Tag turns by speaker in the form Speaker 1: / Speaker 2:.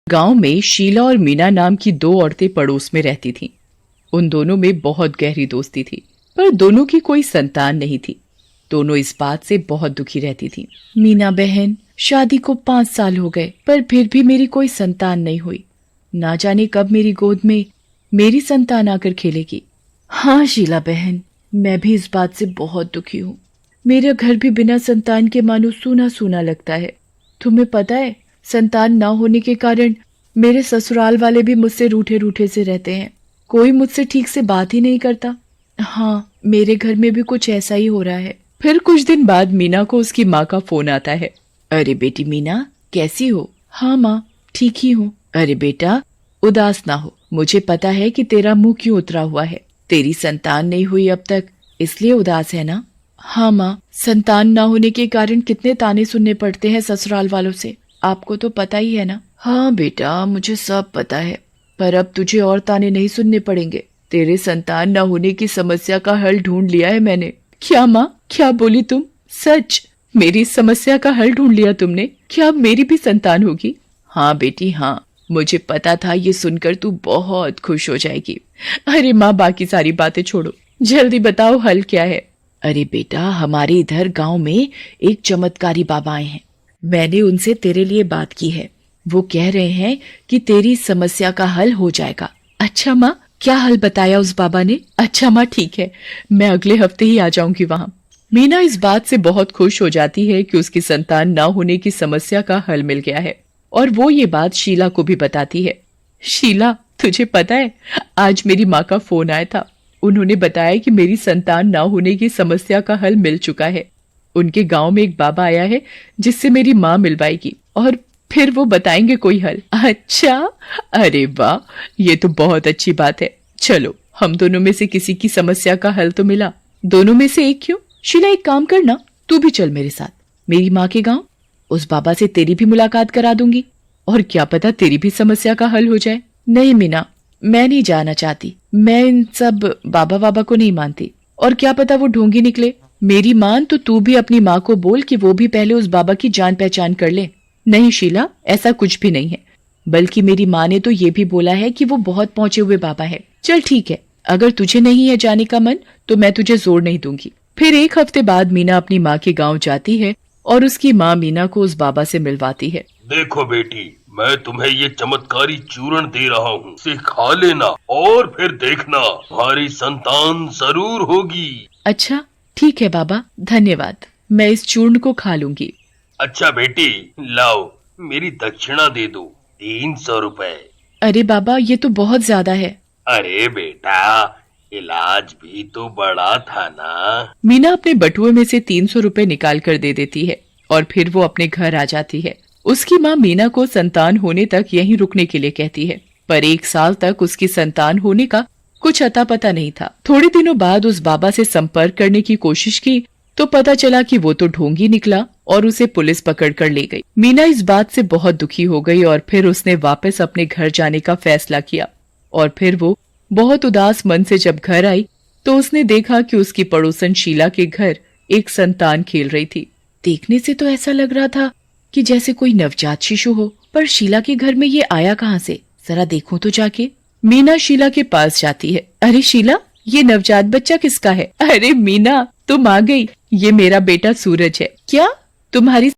Speaker 1: गांव में शीला और मीना नाम की दो औरतें पड़ोस में रहती थीं। उन दोनों में बहुत गहरी दोस्ती थी, पर दोनों की कोई संतान नहीं थी। दोनों इस बात से बहुत दुखी रहती थीं। मीना बहन, शादी को 5 साल हो गए, पर फिर भी मेरी कोई संतान नहीं हुई। ना जाने कब मेरी गोद में मेरी संतान आकर खेलेगी। हाँ शीला बहन, मैं भी इस बात से बहुत दुखी हूँ। मेरा घर भी बिना संतान के मानो सूना सूना लगता है। तुम्हें पता है, संतान ना होने के कारण मेरे ससुराल वाले भी मुझसे रूठे रूठे से रहते हैं। कोई मुझसे ठीक से बात ही नहीं करता। हाँ, मेरे घर में भी कुछ ऐसा ही हो रहा है। फिर कुछ दिन बाद मीना को उसकी माँ का फोन आता है। अरे बेटी मीना, कैसी हो? हाँ माँ, ठीक ही हूँ। अरे बेटा, उदास ना हो। मुझे पता है कि तेरा मुंह क्यों उतरा हुआ है। तेरी संतान नहीं हुई अब तक, इसलिए उदास है ना? हाँ माँ, संतान ना होने के कारण कितने ताने सुनने पड़ते हैं ससुराल वालों से, आपको तो पता ही है ना? हाँ बेटा, मुझे सब पता है, पर अब तुझे और ताने नहीं सुनने पड़ेंगे। तेरे संतान न होने की समस्या का हल ढूंढ लिया है मैंने। क्या माँ, क्या बोली तुम? सच? मेरी समस्या का हल ढूंढ लिया तुमने? क्या अब मेरी भी संतान होगी? हाँ बेटी हाँ, मुझे पता था ये सुनकर तू बहुत खुश हो जाएगी। अरे माँ, बाकी सारी बातें छोड़ो, जल्दी बताओ हल क्या है? अरे बेटा, हमारे इधर गांव में एक चमत्कारी बाबा आए हैं। मैंने उनसे तेरे लिए बात की है। वो कह रहे हैं कि तेरी समस्या का हल हो जाएगा। अच्छा माँ, क्या हल बताया उस बाबा ने? अच्छा माँ, ठीक है, मैं अगले हफ्ते ही आ जाऊंगी वहाँ। मीना इस बात से बहुत खुश हो जाती है कि उसकी संतान ना होने की समस्या का हल मिल गया है, और वो ये बात शीला को भी बताती है। शीला, तुझे पता है, आज मेरी माँ का फोन आया था। उन्होंने बताया कि मेरी संतान ना होने की समस्या का हल मिल चुका है। उनके गांव में एक बाबा आया है जिससे मेरी माँ मिलवाएगी, और फिर वो बताएंगे कोई हल। अच्छा, अरे वाह, ये तो बहुत अच्छी बात है। चलो, हम दोनों में से किसी की समस्या का हल तो मिला। दोनों में से एक क्यों? शीला, एक काम करना, तू भी चल मेरे साथ मेरी माँ के गांव। उस बाबा से तेरी भी मुलाकात करा दूंगी, और क्या पता तेरी भी समस्या का हल हो जाए। नहीं मीना, मैं नहीं जाना चाहती। मैं इन सब बाबा बाबा को नहीं मानती, और क्या पता वो ढोंगी निकले। मेरी मान तो तू भी अपनी माँ को बोल कि वो भी पहले उस बाबा की जान पहचान कर ले। नहीं शीला, ऐसा कुछ भी नहीं है, बल्कि मेरी माँ ने तो ये भी बोला है कि वो बहुत पहुंचे हुए बाबा है। चल ठीक है, अगर तुझे नहीं है जाने का मन तो मैं तुझे जोर नहीं दूंगी। फिर एक हफ्ते बाद मीना अपनी माँ के गाँव जाती है और उसकी माँ मीना को उस बाबा से मिलवाती है।
Speaker 2: देखो बेटी, मैं तुम्हें ये चमत्कारी चूर्ण दे रहा हूँ, इसे खा लेना और फिर देखना तुम्हारी संतान जरूर होगी।
Speaker 1: अच्छा ठीक है बाबा, धन्यवाद, मैं इस चूर्ण को खा लूंगी।
Speaker 2: अच्छा बेटी, लाओ मेरी दक्षिणा दे दो, 300 रुपए।
Speaker 1: अरे बाबा, ये तो बहुत ज्यादा है।
Speaker 2: अरे बेटा, इलाज भी तो बड़ा था ना।
Speaker 1: मीना अपने बटुए में से 300 रुपए निकाल कर दे देती है, और फिर वो अपने घर आ जाती है। उसकी माँ मीना को संतान होने तक यहीं रुकने के लिए कहती है, पर 1 साल तक उसकी संतान होने का कुछ अता पता नहीं था। थोड़े दिनों बाद उस बाबा से संपर्क करने की कोशिश की तो पता चला कि वो तो ढोंगी निकला, और उसे पुलिस पकड़ कर ले गई। मीना इस बात से बहुत दुखी हो गई, और फिर उसने वापस अपने घर जाने का फैसला किया। और फिर वो बहुत उदास मन से जब घर आई तो उसने देखा कि उसकी पड़ोसन शीला के घर एक संतान खेल रही थी। देखने से तो ऐसा लग रहा था कि जैसे कोई नवजात शिशु हो, पर शीला के घर में ये आया कहाँ से? जरा देखूं तो जाके। मीना शीला के पास जाती है। अरे शीला, ये नवजात बच्चा किसका है? अरे मीना, तुम आ गई। ये मेरा बेटा सूरज है। क्या तुम्हारी